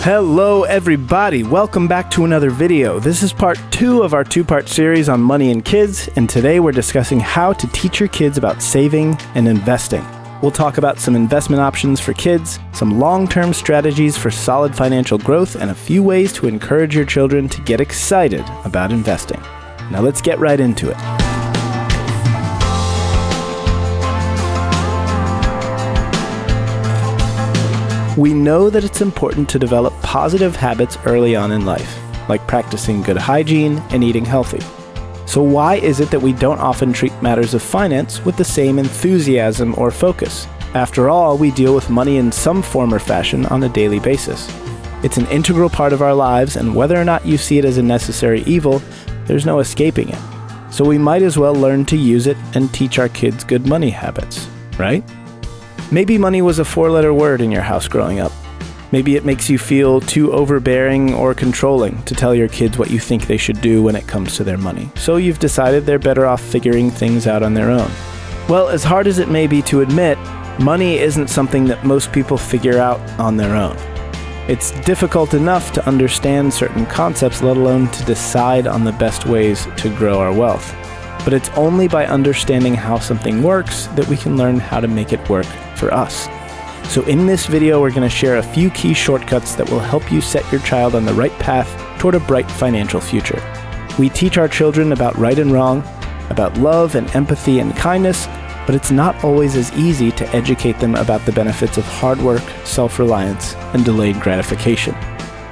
Hello everybody, welcome back to another video. This is part 2 of our 2-part series on money and kids, and today we're discussing how to teach your kids about saving and investing. We'll talk about some investment options for kids, some long-term strategies for solid financial growth, and a few ways to encourage your children to get excited about investing. Now let's get right into it. We know that it's important to develop positive habits early on in life, like practicing good hygiene and eating healthy. So why is it that we don't often treat matters of finance with the same enthusiasm or focus? After all, we deal with money in some form or fashion on a daily basis. It's an integral part of our lives, and whether or not you see it as a necessary evil, there's no escaping it. So we might as well learn to use it and teach our kids good money habits, right? Maybe money was a 4-letter word in your house growing up. Maybe it makes you feel too overbearing or controlling to tell your kids what you think they should do when it comes to their money. So you've decided they're better off figuring things out on their own. Well, as hard as it may be to admit, money isn't something that most people figure out on their own. It's difficult enough to understand certain concepts, let alone to decide on the best ways to grow our wealth. But it's only by understanding how something works that we can learn how to make it work for us. So in this video, we're going to share a few key shortcuts that will help you set your child on the right path toward a bright financial future. We teach our children about right and wrong, about love and empathy and kindness, but it's not always as easy to educate them about the benefits of hard work, self-reliance, and delayed gratification.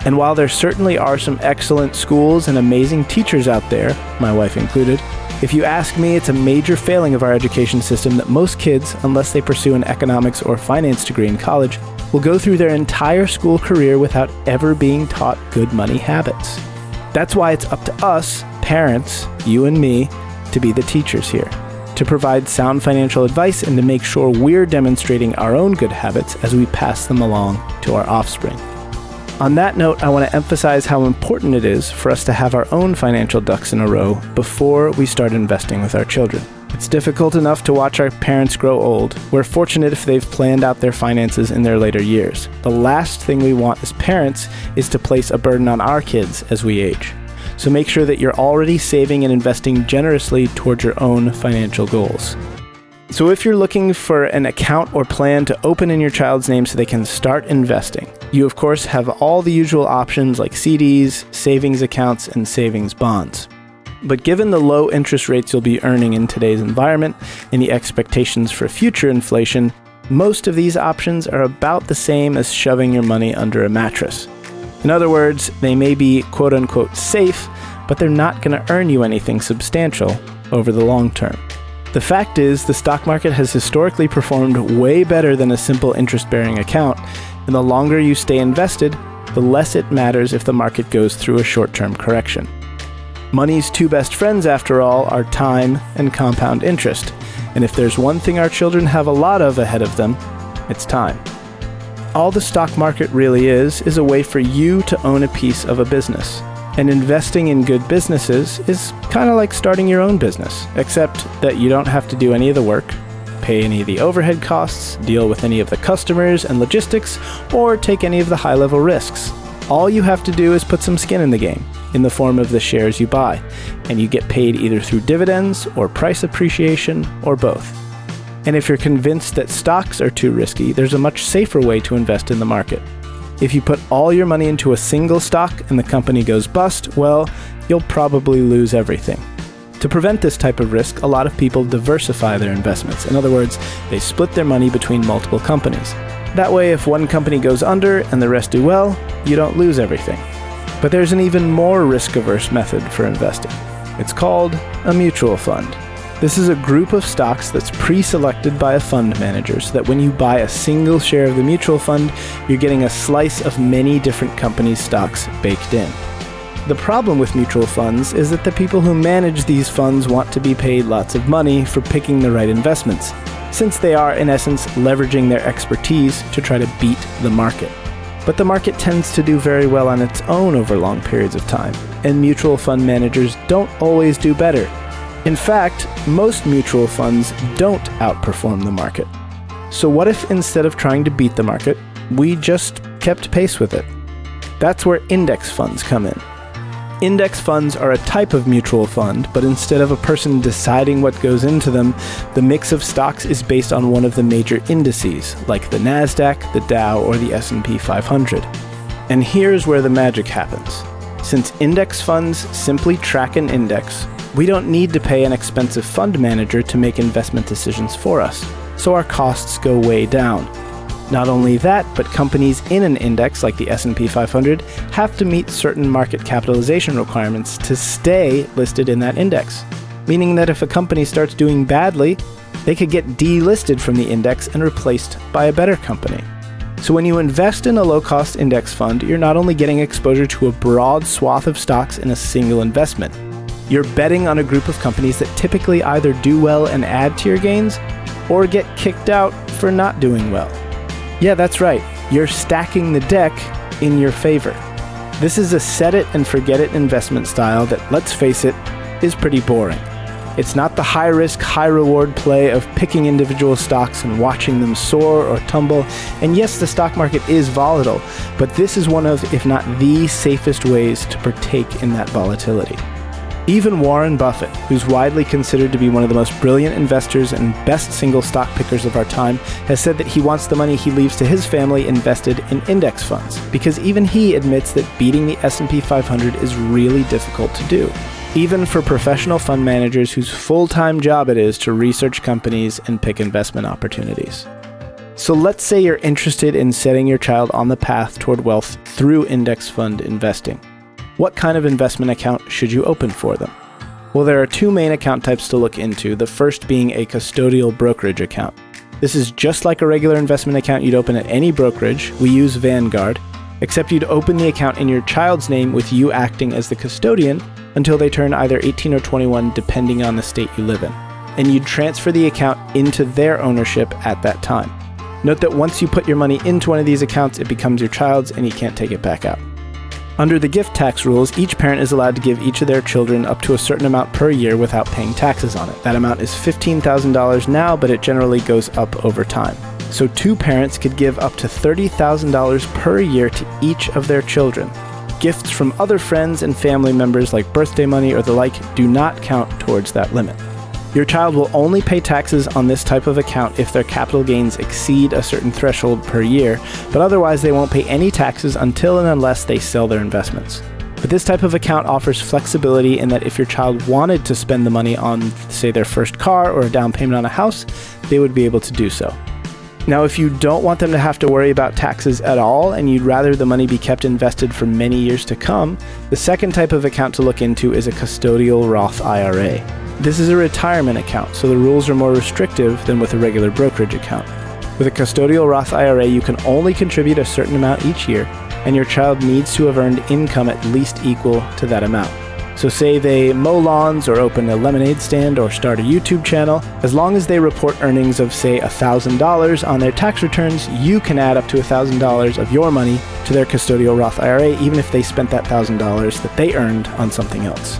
And while there certainly are some excellent schools and amazing teachers out there, my wife included, if you ask me, it's a major failing of our education system that most kids, unless they pursue an economics or finance degree in college, will go through their entire school career without ever being taught good money habits. That's why it's up to us, parents, you and me, to be the teachers here, to provide sound financial advice and to make sure we're demonstrating our own good habits as we pass them along to our offspring. On that note, I want to emphasize how important it is for us to have our own financial ducks in a row before we start investing with our children. It's difficult enough to watch our parents grow old. We're fortunate if they've planned out their finances in their later years. The last thing we want as parents is to place a burden on our kids as we age. So make sure that you're already saving and investing generously towards your own financial goals. So if you're looking for an account or plan to open in your child's name so they can start investing, you of course have all the usual options like CDs, savings accounts, and savings bonds. But given the low interest rates you'll be earning in today's environment and the expectations for future inflation, most of these options are about the same as shoving your money under a mattress. In other words, they may be quote-unquote safe, but they're not going to earn you anything substantial over the long term. The fact is, the stock market has historically performed way better than a simple interest-bearing account, and the longer you stay invested, the less it matters if the market goes through a short-term correction. Money's two best friends, after all, are time and compound interest, and if there's one thing our children have a lot of ahead of them, it's time. All the stock market really is a way for you to own a piece of a business. And investing in good businesses is kind of like starting your own business, except that you don't have to do any of the work, pay any of the overhead costs, deal with any of the customers and logistics, or take any of the high-level risks. All you have to do is put some skin in the game, in the form of the shares you buy, and you get paid either through dividends or price appreciation or both. And if you're convinced that stocks are too risky, there's a much safer way to invest in the market. If you put all your money into a single stock and the company goes bust, well, you'll probably lose everything. To prevent this type of risk, a lot of people diversify their investments. In other words, they split their money between multiple companies. That way, if one company goes under and the rest do well, you don't lose everything. But there's an even more risk-averse method for investing. It's called a mutual fund. This is a group of stocks that's pre-selected by a fund manager so that when you buy a single share of the mutual fund, you're getting a slice of many different companies' stocks baked in. The problem with mutual funds is that the people who manage these funds want to be paid lots of money for picking the right investments, since they are, in essence, leveraging their expertise to try to beat the market. But the market tends to do very well on its own over long periods of time, and mutual fund managers don't always do better. In fact, most mutual funds don't outperform the market. So what if instead of trying to beat the market, we just kept pace with it? That's where index funds come in. Index funds are a type of mutual fund, but instead of a person deciding what goes into them, the mix of stocks is based on one of the major indices, like the Nasdaq, the Dow, or the S&P 500. And here's where the magic happens. Since index funds simply track an index, we don't need to pay an expensive fund manager to make investment decisions for us, so our costs go way down. Not only that, but companies in an index like the S&P 500 have to meet certain market capitalization requirements to stay listed in that index, meaning that if a company starts doing badly, they could get delisted from the index and replaced by a better company. So when you invest in a low-cost index fund, you're not only getting exposure to a broad swath of stocks in a single investment, you're betting on a group of companies that typically either do well and add to your gains, or get kicked out for not doing well. Yeah, that's right. You're stacking the deck in your favor. This is a set-it-and-forget-it investment style that, let's face it, is pretty boring. It's not the high-risk, high-reward play of picking individual stocks and watching them soar or tumble. And yes, the stock market is volatile, but this is one of, if not the safest ways to partake in that volatility. Even Warren Buffett, who's widely considered to be one of the most brilliant investors and best single stock pickers of our time, has said that he wants the money he leaves to his family invested in index funds, because even he admits that beating the S&P 500 is really difficult to do, even for professional fund managers whose full-time job it is to research companies and pick investment opportunities. So let's say you're interested in setting your child on the path toward wealth through index fund investing. What kind of investment account should you open for them? Well, there are two main account types to look into, the first being a custodial brokerage account. This is just like a regular investment account you'd open at any brokerage. We use Vanguard, except you'd open the account in your child's name with you acting as the custodian until they turn either 18 or 21, depending on the state you live in. And you'd transfer the account into their ownership at that time. Note that once you put your money into one of these accounts, it becomes your child's and you can't take it back out. Under the gift tax rules, each parent is allowed to give each of their children up to a certain amount per year without paying taxes on it. That amount is $15,000 now, but it generally goes up over time. So two parents could give up to $30,000 per year to each of their children. Gifts from other friends and family members like birthday money or the like do not count towards that limit. Your child will only pay taxes on this type of account if their capital gains exceed a certain threshold per year, but otherwise they won't pay any taxes until and unless they sell their investments. But this type of account offers flexibility in that if your child wanted to spend the money on, say, their first car or a down payment on a house, they would be able to do so. Now, if you don't want them to have to worry about taxes at all and you'd rather the money be kept invested for many years to come, the second type of account to look into is a custodial Roth IRA. This is a retirement account, so the rules are more restrictive than with a regular brokerage account. With a custodial Roth IRA, you can only contribute a certain amount each year, and your child needs to have earned income at least equal to that amount. So say they mow lawns or open a lemonade stand or start a YouTube channel, as long as they report earnings of, say, $1,000 on their tax returns, you can add up to $1,000 of your money to their custodial Roth IRA, even if they spent that $1,000 that they earned on something else.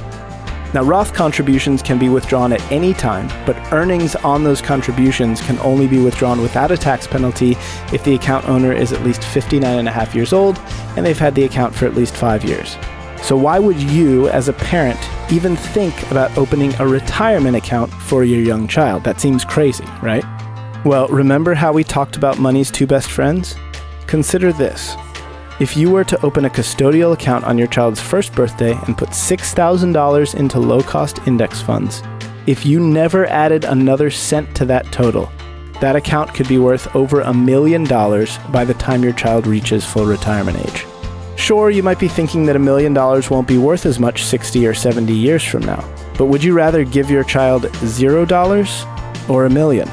Now, Roth contributions can be withdrawn at any time, but earnings on those contributions can only be withdrawn without a tax penalty if the account owner is at least 59 and a half years old and they've had the account for at least 5 years. So why would you, as a parent, even think about opening a retirement account for your young child? That seems crazy, right? Well, remember how we talked about money's two best friends? Consider this. If you were to open a custodial account on your child's first birthday and put $6,000 into low-cost index funds, if you never added another cent to that total, that account could be worth over $1 million by the time your child reaches full retirement age. Sure, you might be thinking that $1 million won't be worth as much 60 or 70 years from now, but would you rather give your child $0 or $1 million?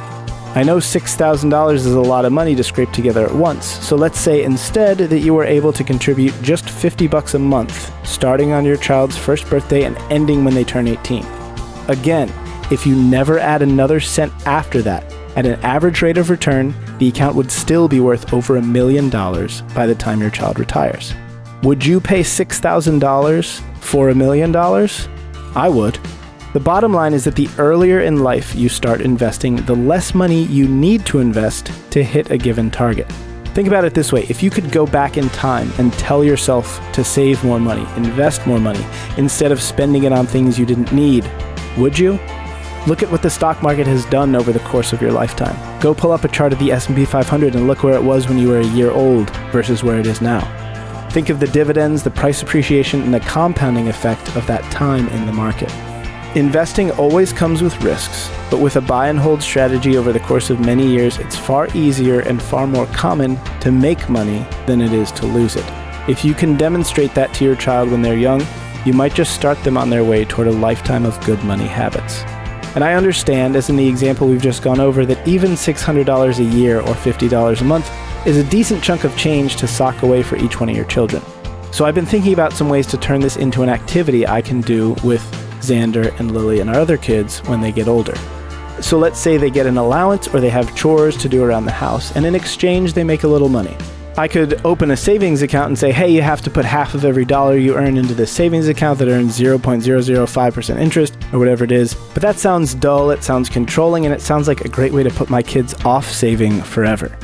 I know $6,000 is a lot of money to scrape together at once, so let's say instead that you were able to contribute just $50 a month, starting on your child's first birthday and ending when they turn 18. Again, if you never add another cent after that, at an average rate of return, the account would still be worth over $1 million by the time your child retires. Would you pay $6,000 for $1 million? I would. The bottom line is that the earlier in life you start investing, the less money you need to invest to hit a given target. Think about it this way. If you could go back in time and tell yourself to save more money, invest more money, instead of spending it on things you didn't need, would you? Look at what the stock market has done over the course of your lifetime. Go pull up a chart of the S&P 500 and look where it was when you were a year old versus where it is now. Think of the dividends, the price appreciation, and the compounding effect of that time in the market. Investing always comes with risks, but with a buy and hold strategy over the course of many years, it's far easier and far more common to make money than it is to lose it. If you can demonstrate that to your child when they're young, you might just start them on their way toward a lifetime of good money habits. And I understand, as in the example we've just gone over, that even $600 a year or $50 a month is a decent chunk of change to sock away for each one of your children. So I've been thinking about some ways to turn this into an activity I can do with Xander and Lily and our other kids when they get older. So let's say they get an allowance or they have chores to do around the house, and in exchange they make a little money. I could open a savings account and say, hey, you have to put half of every dollar you earn into this savings account that earns 0.005% interest or whatever it is. But that sounds dull, it sounds controlling, and it sounds like a great way to put my kids off saving forever.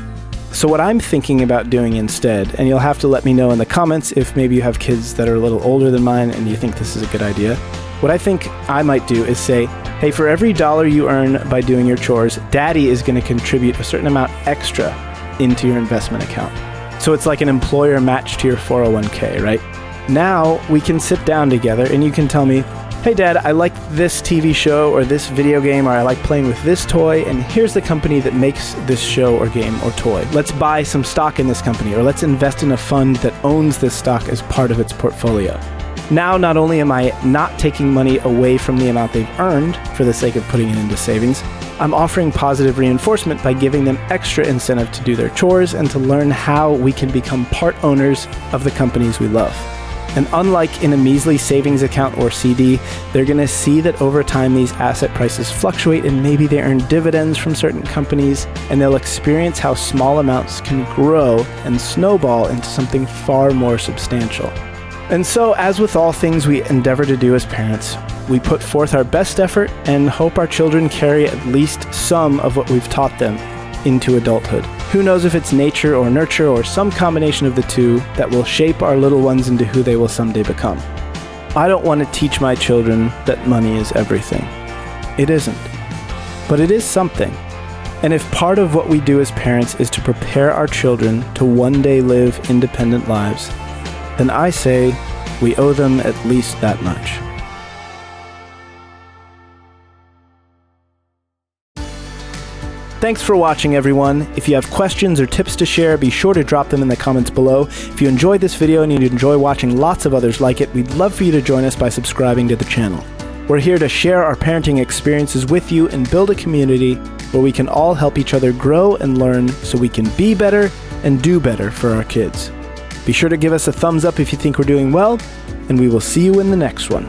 So what I'm thinking about doing instead, and you'll have to let me know in the comments if maybe you have kids that are a little older than mine and you think this is a good idea. What I think I might do is say, hey, for every dollar you earn by doing your chores, Daddy is going to contribute a certain amount extra into your investment account. So it's like an employer match to your 401k, right? Now we can sit down together and you can tell me, hey Dad, I like this TV show or this video game, or I like playing with this toy, and here's the company that makes this show or game or toy. Let's buy some stock in this company, or let's invest in a fund that owns this stock as part of its portfolio. Now, not only am I not taking money away from the amount they've earned for the sake of putting it into savings, I'm offering positive reinforcement by giving them extra incentive to do their chores and to learn how we can become part owners of the companies we love. And unlike in a measly savings account or CD, they're going to see that over time these asset prices fluctuate and maybe they earn dividends from certain companies, and they'll experience how small amounts can grow and snowball into something far more substantial. And so, as with all things we endeavor to do as parents, we put forth our best effort and hope our children carry at least some of what we've taught them into adulthood. Who knows if it's nature or nurture or some combination of the two that will shape our little ones into who they will someday become. I don't want to teach my children that money is everything. It isn't. But it is something. And if part of what we do as parents is to prepare our children to one day live independent lives, then I say we owe them at least that much. Thanks for watching, everyone. If you have questions or tips to share, be sure to drop them in the comments below. If you enjoyed this video and you enjoy watching lots of others like it, we'd love for you to join us by subscribing to the channel. We're here to share our parenting experiences with you and build a community where we can all help each other grow and learn so we can be better and do better for our kids. Be sure to give us a thumbs up if you think we're doing well, and we will see you in the next one.